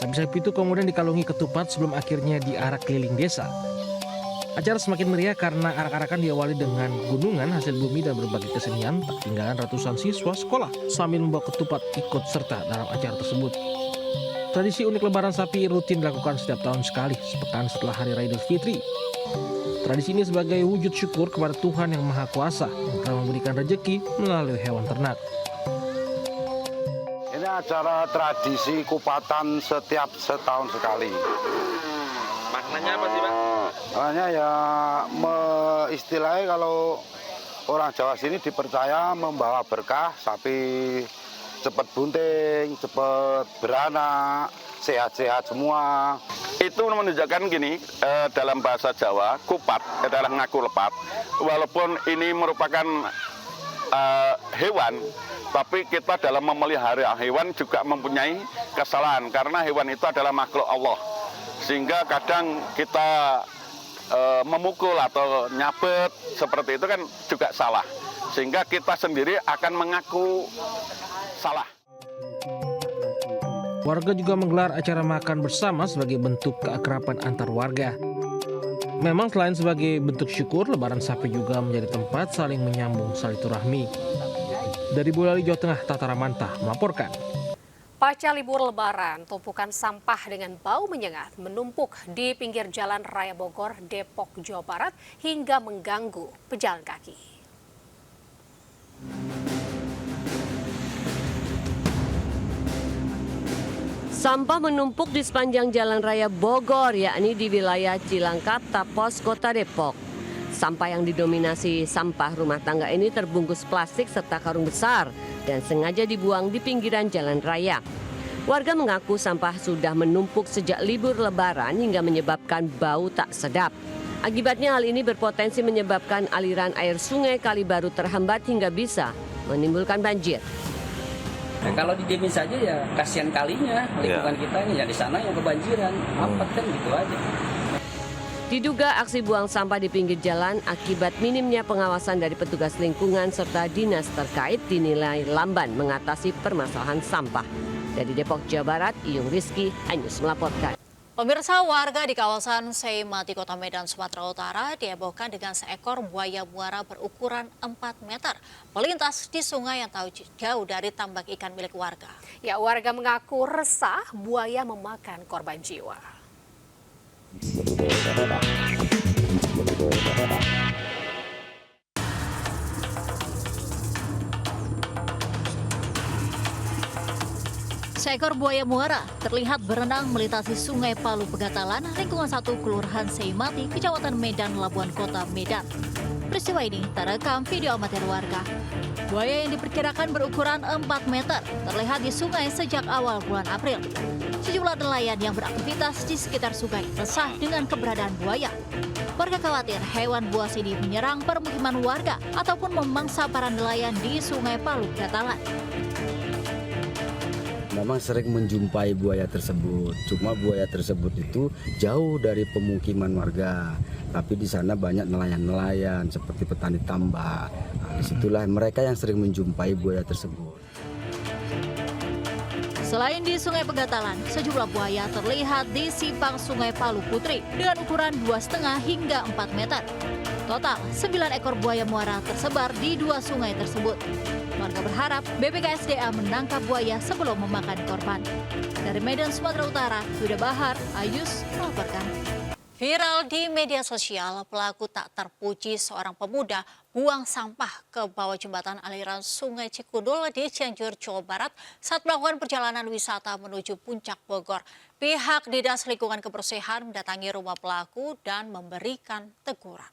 Sapi-sapi itu kemudian dikalungi ketupat sebelum akhirnya diarak keliling desa. Acara semakin meriah karena arak-arakan diawali dengan gunungan hasil bumi dan berbagai kesenian. Tak ketinggalan ratusan siswa sekolah sambil membawa ketupat ikut serta dalam acara tersebut. Tradisi unik lebaran sapi rutin dilakukan setiap tahun sekali, sepekan setelah Hari Raya Idul Fitri. Tradisi ini sebagai wujud syukur kepada Tuhan Yang Maha Kuasa yang telah memberikan rezeki melalui hewan ternak. Ini acara tradisi kupatan setiap setahun sekali. Maknanya apa sih, Pak? Maknanya ya istilahnya kalau orang Jawa sini dipercaya membawa berkah, sapi cepat bunting, cepat beranak, sehat-sehat semua. Itu menunjukkan gini, dalam bahasa Jawa, kupat adalah ngaku lepat. Walaupun ini merupakan hewan, tapi kita dalam memelihara hewan juga mempunyai kesalahan. Karena hewan itu adalah makhluk Allah. Sehingga kadang kita memukul atau nyabet, seperti itu kan juga salah. Sehingga kita sendiri akan mengaku salah. Warga juga menggelar acara makan bersama sebagai bentuk keakraban antar warga. Memang selain sebagai bentuk syukur, lebaran sapi juga menjadi tempat saling menyambung silaturahmi. Dari Boyolali, Jawa Tengah, Tata Ramanta melaporkan. Pasca libur lebaran, tumpukan sampah dengan bau menyengat menumpuk di pinggir Jalan Raya Bogor, Depok, Jawa Barat hingga mengganggu pejalan kaki. Sampah menumpuk di sepanjang Jalan Raya Bogor, yakni di wilayah Cilangkap, Tapos, Kota Depok. Sampah yang didominasi sampah rumah tangga ini terbungkus plastik serta karung besar dan sengaja dibuang di pinggiran jalan raya. Warga mengaku sampah sudah menumpuk sejak libur Lebaran hingga menyebabkan bau tak sedap. Akibatnya hal ini berpotensi menyebabkan aliran air sungai Kalibaru terhambat hingga bisa menimbulkan banjir. Nah, kalau didiemin saja ya kasihan kalinya lingkungan kita ini ya di sana yang kebanjiran, mampet kan gitu aja. Diduga aksi buang sampah di pinggir jalan akibat minimnya pengawasan dari petugas lingkungan serta dinas terkait dinilai lamban mengatasi permasalahan sampah. Dari Depok, Jawa Barat, Iyung Rizky, iNews melaporkan. Pemirsa, warga di kawasan Seimati, Kota Medan, Sumatera Utara dihebohkan dengan seekor buaya muara berukuran 4 meter melintas di sungai yang jauh dari tambak ikan milik warga. Ya, warga mengaku resah buaya memakan korban jiwa. Seekor buaya muara terlihat berenang melintasi Sungai Palu Pegatalan, lingkungan 1 Kelurahan Seimati, Kecamatan Medan, Labuan Kota, Medan. Peristiwa ini terekam video amatir warga. Buaya yang diperkirakan berukuran 4 meter terlihat di sungai sejak awal bulan April. Sejumlah nelayan yang beraktivitas di sekitar sungai resah dengan keberadaan buaya. Warga khawatir hewan buas ini menyerang permukiman warga ataupun memangsa para nelayan di Sungai Palu Pegatalan. Memang sering menjumpai buaya tersebut, cuma buaya tersebut itu jauh dari pemukiman warga. Tapi di sana banyak nelayan-nelayan seperti petani tambak. Nah, disitulah mereka yang sering menjumpai buaya tersebut. Selain di Sungai Pegatalan, sejumlah buaya terlihat di simpang Sungai Palu Putri dengan ukuran 2,5 hingga 4 meter. Total 9 ekor buaya muara tersebar di 2 sungai tersebut. Warga berharap BPKSDA menangkap buaya sebelum memakan korban. Dari Medan, Sumatera Utara, Yuda Bahar, iNews melaporkan. Viral di media sosial, pelaku tak terpuji seorang pemuda buang sampah ke bawah jembatan aliran Sungai Cikundul di Cianjur, Jawa Barat saat melakukan perjalanan wisata menuju Puncak Bogor. Pihak Dinas Lingkungan Kebersihan mendatangi rumah pelaku dan memberikan teguran.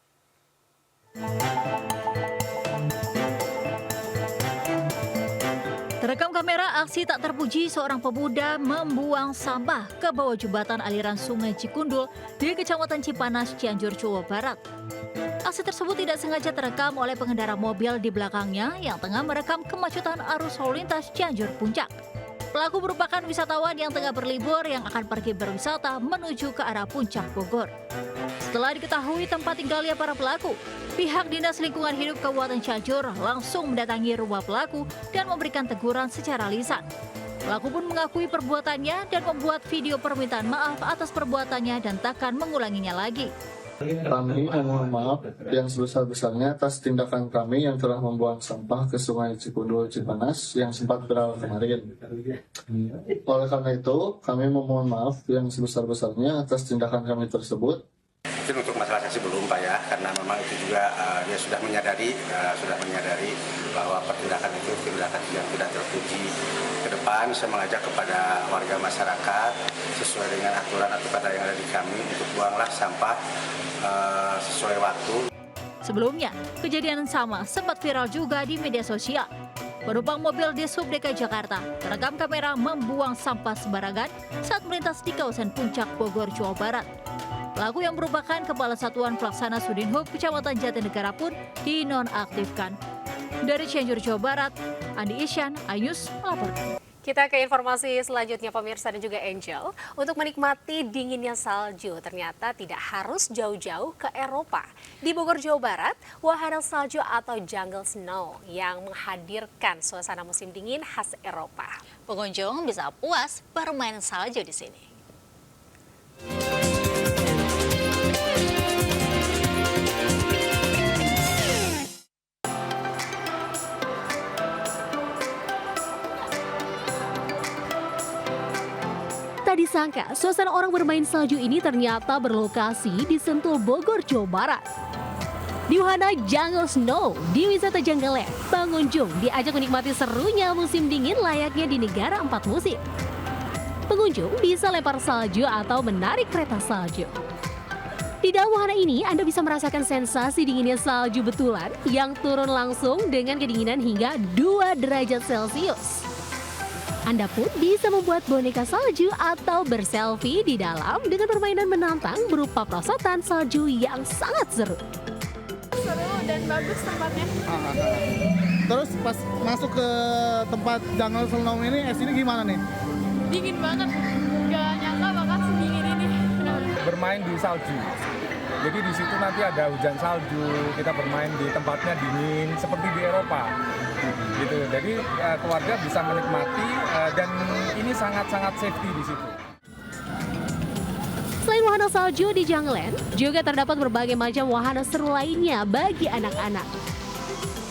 Terekam kamera aksi tak terpuji seorang pemuda membuang sampah ke bawah jembatan aliran Sungai Cikundul di Kecamatan Cipanas, Cianjur, Jawa Barat. Aksi tersebut tidak sengaja terekam oleh pengendara mobil di belakangnya yang tengah merekam kemacetan arus lalu lintas Cianjur Puncak. Pelaku merupakan wisatawan yang tengah berlibur yang akan pergi berwisata menuju ke arah Puncak Bogor. Setelah diketahui tempat tinggalnya para pelaku, pihak Dinas Lingkungan Hidup Kabupaten Cianjur langsung mendatangi rumah pelaku dan memberikan teguran secara lisan. Pelaku pun mengakui perbuatannya dan membuat video permintaan maaf atas perbuatannya dan takkan mengulanginya lagi. Kami memohon maaf yang sebesar-besarnya atas tindakan kami yang telah membuang sampah ke Sungai Cikundul Cipanas yang sempat viral kemarin. Oleh karena itu, kami memohon maaf yang sebesar-besarnya atas tindakan kami tersebut. Mungkin untuk masalah saksi belum Pak ya, karena memang itu juga dia sudah menyadari bahwa pertindakan itu tindakan yang tidak terpuji. Ke depan saya mengajak kepada warga masyarakat sesuai dengan aturan atau kata yang ada di kami untuk buanglah sampah sesuai waktu. Sebelumnya, kejadian sama sempat viral juga di media sosial. Penumpang mobil di Sub DKI Jakarta terekam kamera membuang sampah sembarangan saat melintas di kawasan Puncak Bogor, Jawa Barat. Pelaku yang merupakan Kepala Satuan Pelaksana Sudinhub Kecamatan Jatinegara pun dinonaktifkan. Dari Cianjur, Jawa Barat, Andi Isyan, iNews melaporkan. Kita ke informasi selanjutnya pemirsa dan juga Angel. Untuk menikmati dinginnya salju ternyata tidak harus jauh-jauh ke Eropa. Di Bogor, Jawa Barat, wahana salju atau jungle snow yang menghadirkan suasana musim dingin khas Eropa. Pengunjung bisa puas bermain salju di sini. Tak disangka, suasana orang bermain salju ini ternyata berlokasi di Sentul, Bogor, Jawa Barat. Di wahana Jungle Snow di Wisata Janggaland, pengunjung diajak menikmati serunya musim dingin layaknya di negara 4 musim. Pengunjung bisa lempar salju atau menarik kereta salju. Di dalam wahana ini, Anda bisa merasakan sensasi dinginnya salju betulan yang turun langsung dengan kedinginan hingga 2 derajat Celcius. Anda pun bisa membuat boneka salju atau berselfie di dalam dengan permainan menantang berupa perosotan salju yang sangat seru. Seru dan bagus tempatnya. Terus pas masuk ke tempat Jungle Snow ini, es ini gimana nih? Dingin banget, gak nyangka bakal sedingin ini. Bermain di salju. Jadi di situ nanti ada hujan salju, kita bermain di tempatnya dingin seperti di Eropa. Gitu. Jadi keluarga bisa menikmati dan ini sangat-sangat safety di situ. Selain wahana salju di Jungleland, juga terdapat berbagai macam wahana seru lainnya bagi anak-anak.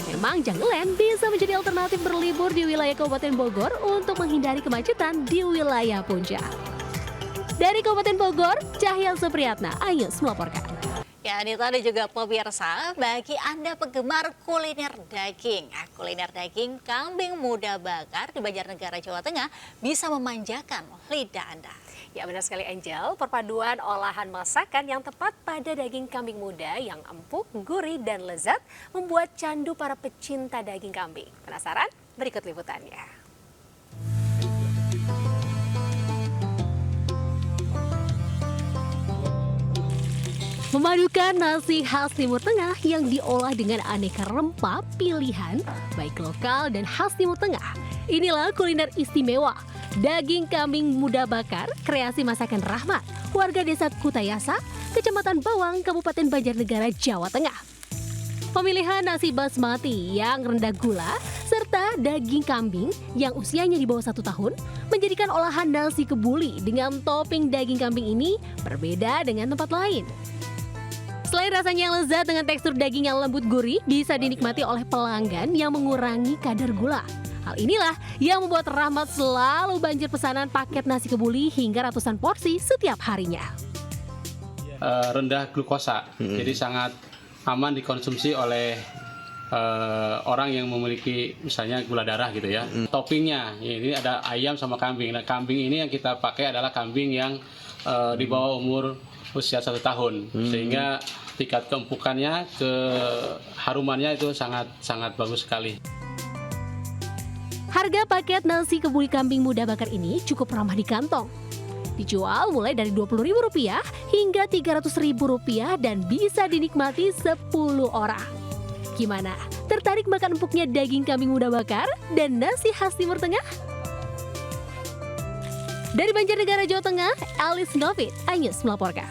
Memang Jungleland bisa menjadi alternatif berlibur di wilayah Kabupaten Bogor untuk menghindari kemacetan di wilayah Puncak. Dari Kabupaten Bogor, Cahya Supriyatna, Ayus melaporkan. Ya, ini tadi juga pemirsa, bagi Anda penggemar kuliner daging. Kuliner daging kambing muda bakar di Banjarnegara, Jawa Tengah bisa memanjakan lidah Anda. Ya benar sekali Angel, perpaduan olahan masakan yang tepat pada daging kambing muda yang empuk, gurih, dan lezat membuat candu para pecinta daging kambing. Penasaran? Berikut liputannya. Memadukan nasi khas Timur Tengah yang diolah dengan aneka rempah pilihan, baik lokal dan khas Timur Tengah. Inilah kuliner istimewa, daging kambing muda bakar, kreasi masakan Rahmat, warga desa Kutayasa, Kecamatan Bawang, Kabupaten Banjarnegara, Jawa Tengah. Pemilihan nasi basmati yang rendah gula, serta daging kambing yang usianya di bawah 1 tahun, menjadikan olahan nasi kebuli dengan topping daging kambing ini berbeda dengan tempat lain. Selain rasanya yang lezat dengan tekstur daging yang lembut gurih, bisa dinikmati oleh pelanggan yang mengurangi kadar gula. Hal inilah yang membuat Rahmat selalu banjir pesanan paket nasi kebuli hingga ratusan porsi setiap harinya. Rendah glukosa, jadi sangat aman dikonsumsi oleh orang yang memiliki misalnya gula darah gitu ya. Toppingnya, ini ada ayam sama kambing. Nah, kambing ini yang kita pakai adalah kambing yang di bawah umur usia 1 tahun, sehingga tingkat keempukannya, keharumannya itu sangat bagus sekali. Harga paket nasi kebuli kambing muda bakar ini cukup ramah di kantong. Dijual mulai dari Rp20.000 hingga Rp300.000 dan bisa dinikmati 10 orang. Gimana? Tertarik makan empuknya daging kambing muda bakar dan nasi khas Timur Tengah? Dari Banjarnegara, Jawa Tengah, Alice Novit, Anyus melaporkan.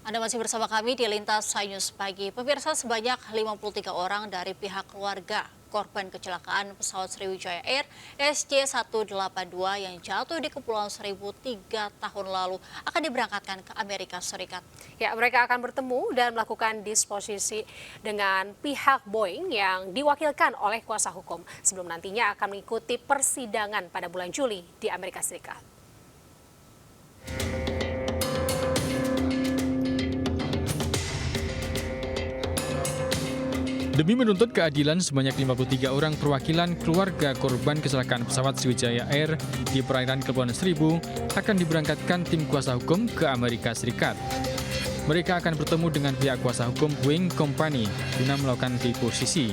Anda masih bersama kami di Lintas News Pagi. Pemirsa, sebanyak 53 orang dari pihak keluarga korban kecelakaan pesawat Sriwijaya Air SJ182 yang jatuh di Kepulauan Seribu 3 tahun lalu akan diberangkatkan ke Amerika Serikat. Ya, mereka akan bertemu dan melakukan disposisi dengan pihak Boeing yang diwakilkan oleh kuasa hukum sebelum nantinya akan mengikuti persidangan pada bulan Juli di Amerika Serikat. Demi menuntut keadilan, sebanyak 53 orang perwakilan keluarga korban kecelakaan pesawat Sriwijaya Air di perairan Kepulauan Seribu akan diberangkatkan tim kuasa hukum ke Amerika Serikat. Mereka akan bertemu dengan pihak kuasa hukum Boeing Company guna melakukan deposisi.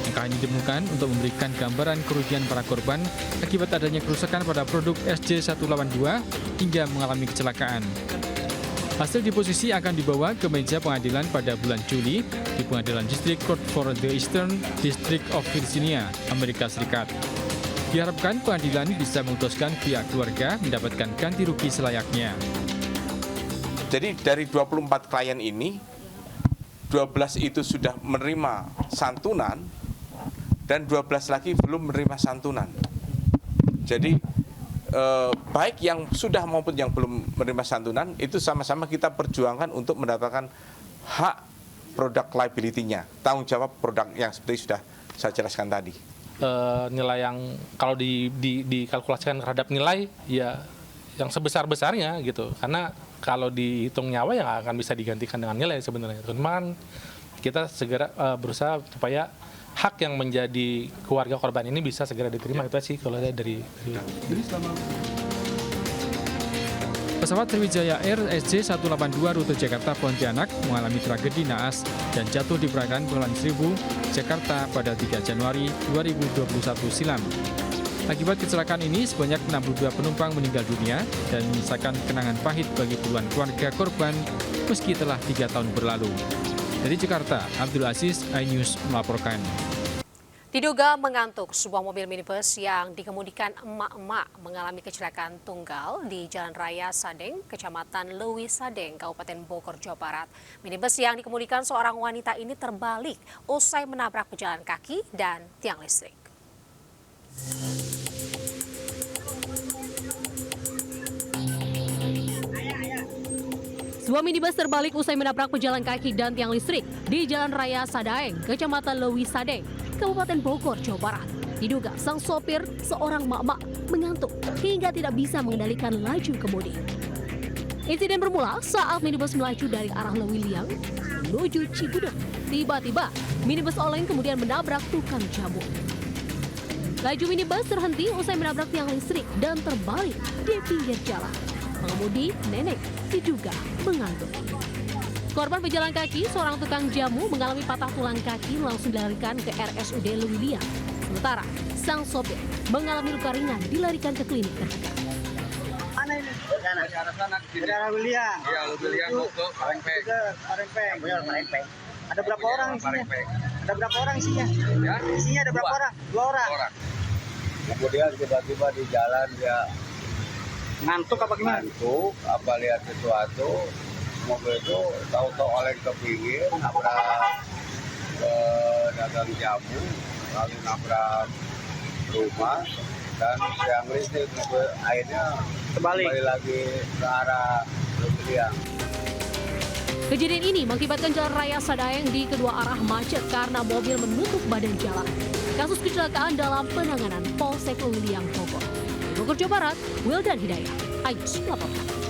Langkah ini ditemukan untuk memberikan gambaran kerugian para korban akibat adanya kerusakan pada produk SJ182 hingga mengalami kecelakaan. Hasil deposisi akan dibawa ke meja pengadilan pada bulan Juli di Pengadilan Distrik Court for the Eastern District of Virginia, Amerika Serikat. Diharapkan pengadilan bisa memutuskan pihak keluarga mendapatkan ganti rugi selayaknya. Jadi dari 24 klien ini, 12 itu sudah menerima santunan dan 12 lagi belum menerima santunan. Jadi baik yang sudah maupun yang belum menerima santunan itu sama-sama kita perjuangkan untuk mendapatkan hak produk liability-nya, tanggung jawab produk yang seperti sudah saya jelaskan tadi. Nilai yang kalau dikalkulasikan terhadap nilai ya yang sebesar-besarnya gitu, karena kalau dihitung nyawa ya akan bisa digantikan dengan nilai sebenarnya. Cuman kita segera berusaha supaya hak yang menjadi keluarga korban ini bisa segera diterima, itu sih kalau dari Pesawat Sriwijaya Air SJ182 rute Jakarta Pontianak mengalami tragedi naas dan jatuh di perairan Kepulauan Seribu, Jakarta pada 3 Januari 2021 silam. Akibat kecelakaan ini, sebanyak 62 penumpang meninggal dunia dan menyisakan kenangan pahit bagi puluhan keluarga korban meski telah 3 tahun berlalu. Dari Jakarta, Abdul Aziz, iNews melaporkan. Diduga mengantuk, sebuah mobil minibus yang dikemudikan emak-emak mengalami kecelakaan tunggal di Jalan Raya Sadeng, Kecamatan Lewi Sadeng, Kabupaten Bogor, Jawa Barat. Minibus yang dikemudikan seorang wanita ini terbalik usai menabrak pejalan kaki dan tiang listrik. Sebuah minibus terbalik usai menabrak pejalan kaki dan tiang listrik di Jalan Raya Sadaeng, Kecamatan Lewi Sadeng, Kabupaten Bogor, Jawa Barat. Diduga sang sopir, seorang mak-mak, mengantuk hingga tidak bisa mengendalikan laju kemudi. Insiden bermula saat minibus melaju dari arah Lewi Liang menuju Cigudeg. Tiba-tiba, minibus oleng kemudian menabrak tukang jamu. Laju minibus terhenti usai menabrak tiang listrik dan terbalik di pinggir jalan. Pengemudi, nenek, diduga mengantuk. Korban pejalan kaki, seorang tukang jamu mengalami patah tulang kaki langsung dilarikan ke RSUD Lewi Liang. Sementara, sang sopir mengalami luka ringan dilarikan ke klinik terdekat. Mana ini? Dari arah sana. Dari arah Lewi Liang. Iya, Lewi Liang ke Parengpeng. Ada berapa orang isinya? Ada berapa orang isinya? Ya? Isinya ada berapa orang? 2 orang. Kemudian tiba-tiba di jalan dia ngantuk apa gimana? Ngantuk, apa lihat sesuatu, mobil itu tahu-tahu oleng ke pinggir, nabrak dagang jamu, lalu nabrak rumah, dan tiang listrik, akhirnya kembali lagi ke arah Lewi Liang. Kejadian ini mengakibatkan Jalan Raya Sadaeng di kedua arah macet karena mobil menutup badan jalan. Kasus kecelakaan dalam penanganan Polsek Lewi Liang, Bogor. Di Bogor, Jawa Barat, Wildan Hidayah, iNews melaporkan.